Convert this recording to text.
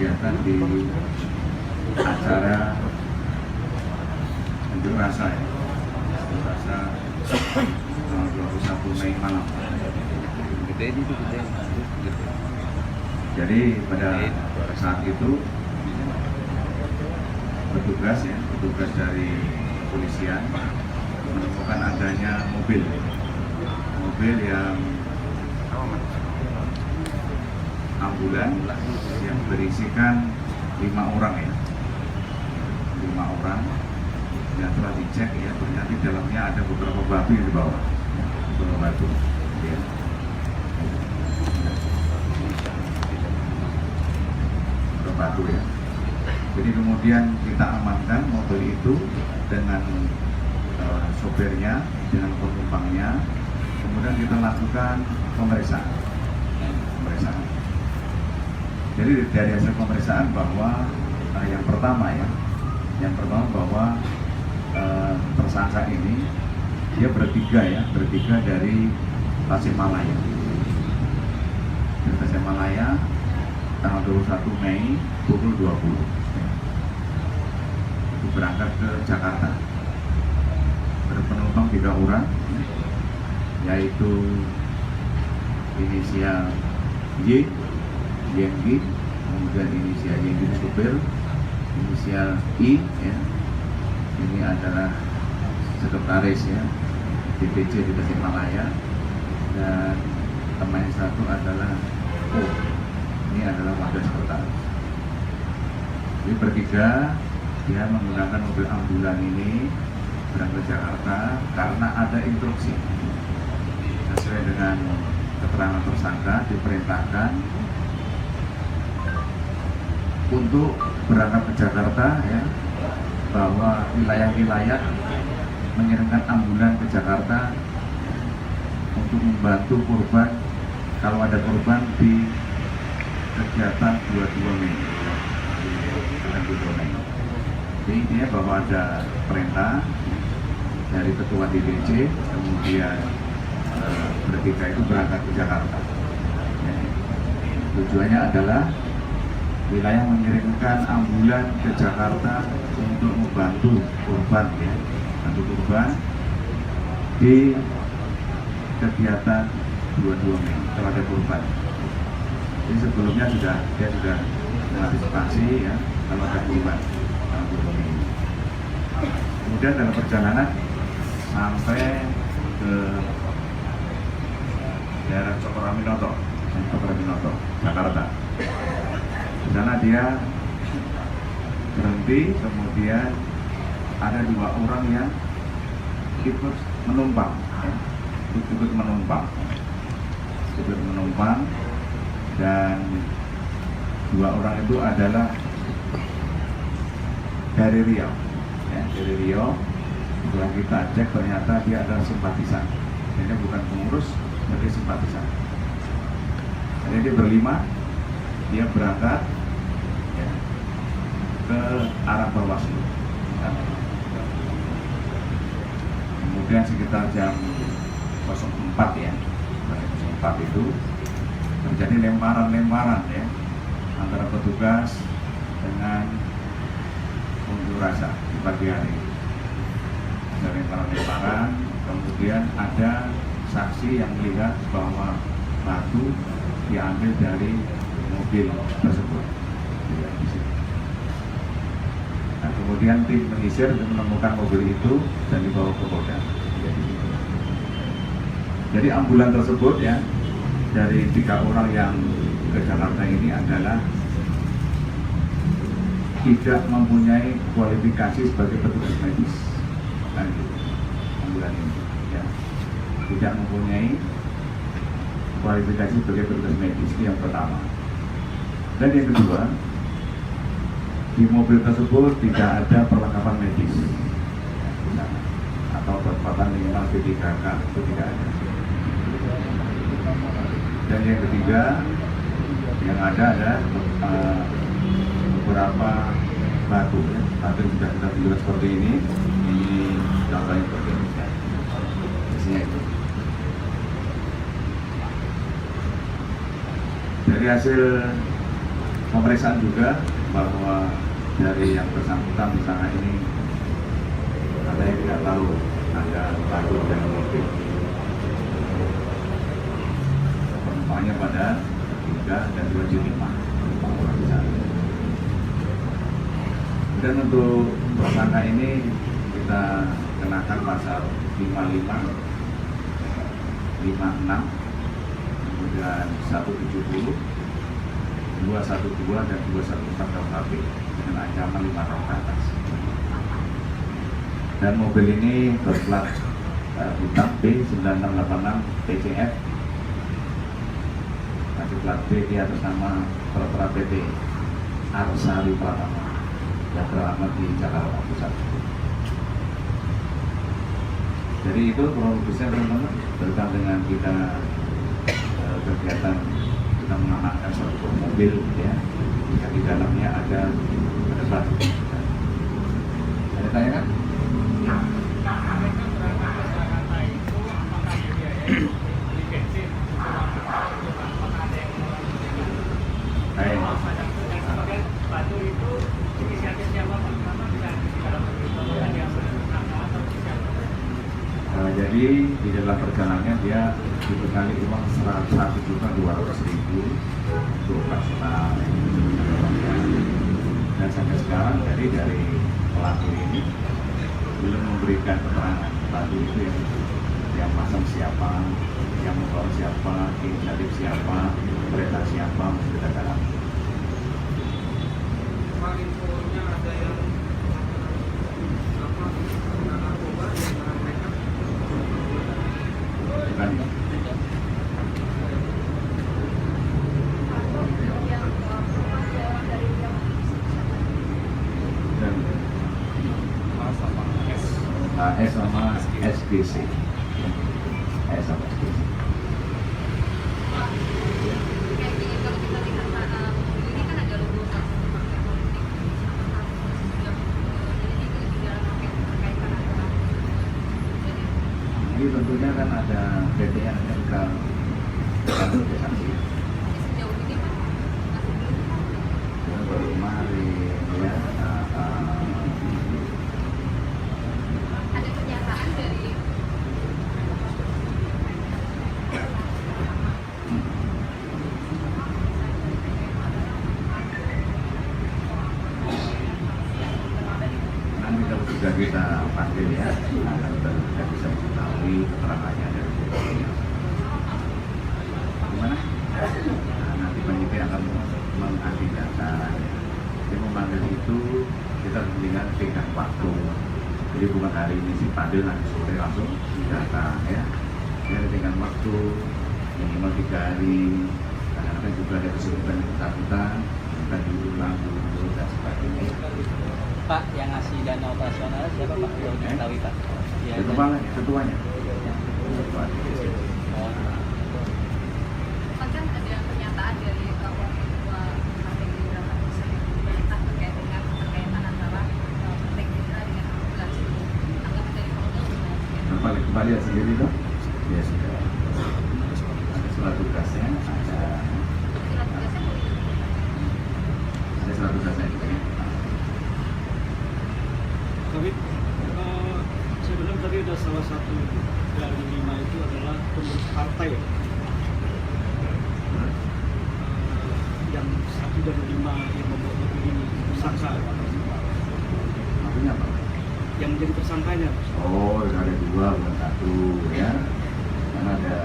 kegiatan di acara unjuk rasa ya, unjuk rasa tanggal 21 Mei malam. Jadi pada saat itu petugas dari kepolisian menemukan adanya mobil yang ambulan yang berisikan 5 orang ya, 5 orang yang telah dicek ya, ternyata di dalamnya ada beberapa batu yang dibawa, beberapa batu ya. Beberapa batu ya. Jadi kemudian kita amankan mobil itu dengan sopirnya, dengan penumpangnya. Kemudian kita lakukan pemeriksaan. Jadi dari hasil pemeriksaan bahwa yang pertama bahwa tersangka ini dia bertiga dari Tasikmalaya. Dari Tasikmalaya tanggal 21 Mei pukul 20. Itu berangkat ke Jakarta. Berpenumpang 3 orang, yaitu inisial Y, Yenggi, kemudian inisial Yenggi supir, inisial I ya, ini adalah sekretaris ya, DPC di Tasikmalaya, dan teman satu adalah O, ini adalah wakil sekretaris. Jadi bertiga dia menggunakan mobil ambulan ini berangkat ke Jakarta karena ada instruksi sesuai dengan keterangan tersangka diperintahkan untuk berangkat ke Jakarta ya, bahwa wilayah-wilayah mengirimkan ambulan ke Jakarta untuk membantu korban kalau ada korban di kegiatan 22 Mei. Jadi intinya bahwa ada perintah dari ketua DPC, kemudian bertiga itu berangkat ke Jakarta. Ya. Tujuannya adalah wilayah mengirimkan ambulan ke Jakarta untuk membantu korban ya, di kegiatan 22 Mei kalau ada korban. Jadi sebelumnya dia sudah mengantisipasi ya kalau ada korban. Kemudian dalam perjalanan sampai ke daerah Cokroaminoto, Jakarta. Di sana dia berhenti, kemudian ada 2 orang yang ikut menumpang, dan 2 orang itu adalah dari Riau. Setelah kita cek ternyata dia adalah simpatisan. Jadi bukan pengurus, tapi simpatisan. Jadi dia berlima, dia berangkat ya, ke arah Bawaslu. Kemudian sekitar jam 04 ya, 04 itu terjadi lemparan ya antara petugas dengan unjuk rasa di pagi hari. Dari lemparan, kemudian ada saksi yang melihat bahwa batu diambil dari mobil tersebut. Nah, kemudian tim menyisir menemukan mobil itu dan dibawa ke Polda. Jadi ambulan tersebut ya, dari 3 orang yang ke Jakarta ini adalah tidak mempunyai kualifikasi sebagai petugas medis. Nah, ambulan ini ya, tidak mempunyai kualifikasi sebagai petugas medis, itu yang pertama. Dan yang kedua, di mobil tersebut tidak ada perlengkapan medis atau perlengkapan minimal P3K, itu tidak ada. Dan yang ketiga, yang ada beberapa batu ya, batu yang sudah kita tunjukkan seperti ini contohnya seperti ini. Isinya itu. Dari hasil pemeriksaan juga bahwa dari yang bersangkutan misalnya ini ada yang tidak tahu ada takut dan mobil penumpangnya pada 3 dan 2 Juni penumpang orang di sana. Dan untuk tersangka ini kita kenakan pasal 55, 56, kemudian 170, 212 dan 214 KUHP dengan ancaman 5 tahun ke atas. Dan mobil ini berplat hitam B9686 TCF, masih plat B di atas nama Pertera PT Arsari Pratama yang beralamat di Jakarta Pusat. Jadi itu kronologisnya teman-teman berkaitan dengan kita kegiatan kita mengamankan suatu mobil ya, yang di dalamnya ada plat. Ada tanya kan? Batu itu inisiatif siapa Pak? Jadi di dalam perjalanannya dia dibekali uang 101.200.000 untuk operasional dan sampai sekarang dari pelaku ini belum memberikan keterangan batu itu yang pasang siapa, yang membawa siapa, inisiatif siapa, kereta siapa, masih kita dalami. Infonya ada yang narkoba yang mereka Bukan. Dan S sama SBC. S sama SBC. Jadi tentunya kan ada BTN yang kita sebagai saksi. Baru kemarin ya. Ada pernyataan dari Nanti kalau sudah kita panggil ya, kita bisa mengetahui keterangannya dari BTN. Gimana? Nah, nanti penyidik akan mengagendakan. Dia memanggil itu kita dengan tingkat waktu. Jadi bukan hari ini si panggil nanti sore langsung datang ya. Dia dengan waktu minimal 3 hari. Kadang-kadang juga ada kesibukan yang bersangkutan, kita diulang dulu dan sebagainya. Pak, yang ngasih dana operasional siapa Pak? Yang diketahui Pak? Ya, Ketuanya. kan ada pernyataan dari Ketua Partai Gerindra Pak Yusuf Bantah terkait dengan keterkaitan antara Partai Gerindra dengan ambulans itu. Tanggapan dari Polda gimana? Kembali sendiri dong? Ya sudah. Ada surat tugasnya, Surat tugasnya mau ada surat tugasnya juga ya. Tapi sebenarnya tadi ada salah satu dari 5 itu adalah pengurus partai yang 1 dari 5 yang membuat mobil ini tersangka. Maksudnya apa? Yang menjadi tersangkanya. Oh, ada 2 bukan 1 ya. Karena ada